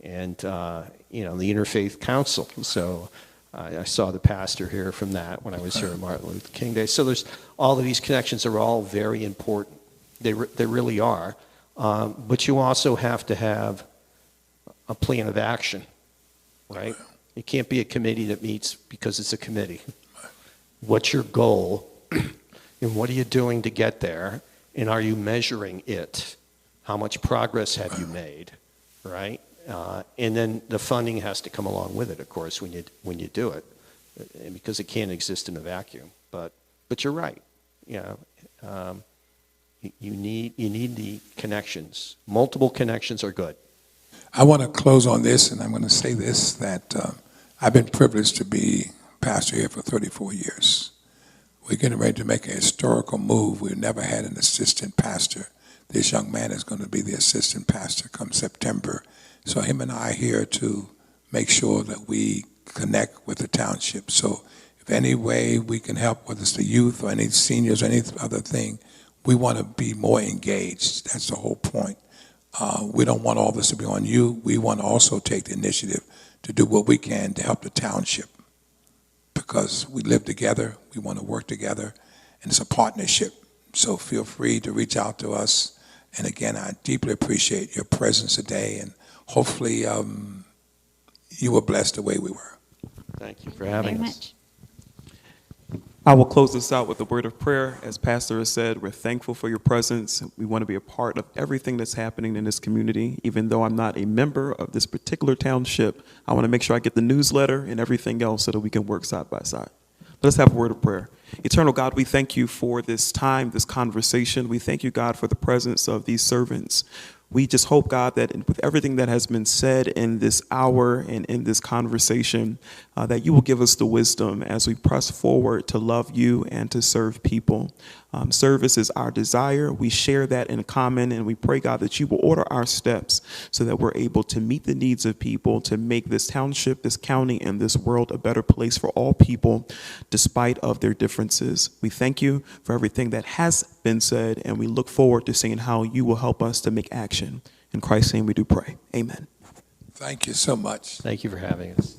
And the Interfaith Council. So I saw the pastor here from that when I was here at Martin Luther King Day. So there's all of these connections are all very important. They really are. But you also have to have a plan of action, right? It can't be a committee that meets because it's a committee. What's your goal? And what are you doing to get there? And are you measuring it? How much progress have you made, right? And then the funding has to come along with it, of course, when you do it, because it can't exist in a vacuum. But you're right. You need the connections. Multiple connections are good. I want to close on this, and I'm going to say this, that I've been privileged to be pastor here for 34 years. We're getting ready to make a historical move. We've never had an assistant pastor. This young man is going to be the assistant pastor come September. So him and I are here to make sure that we connect with the township. So if any way we can help, whether it's the youth or any seniors or any other thing, we want to be more engaged. That's the whole point. We don't want all this to be on you. We want to also take the initiative to do what we can to help the township, because we live together, we want to work together, and it's a partnership. So feel free to reach out to us. And again, I deeply appreciate your presence today, and hopefully you were blessed the way we were. Thank you for having Very us. much. I will close this out with a word of prayer. As Pastor has said, we're thankful for your presence. We want to be a part of everything that's happening in this community. Even though I'm not a member of this particular township, I want to make sure I get the newsletter and everything else so that we can work side by side. Let's have a word of prayer. Eternal God, we thank you for this time, this conversation. We thank you, God, for the presence of these servants. We just hope, God, that with everything that has been said in this hour and in this conversation, that you will give us the wisdom as we press forward to love you and to serve people. Service is our desire. We share that in common, and we pray, God, that you will order our steps so that we're able to meet the needs of people, to make this township, this county, and this world a better place for all people, despite of their differences. We thank you for everything that has been said, and we look forward to seeing how you will help us to make action. In Christ's name we do pray. Amen. Thank you so much. Thank you for having us.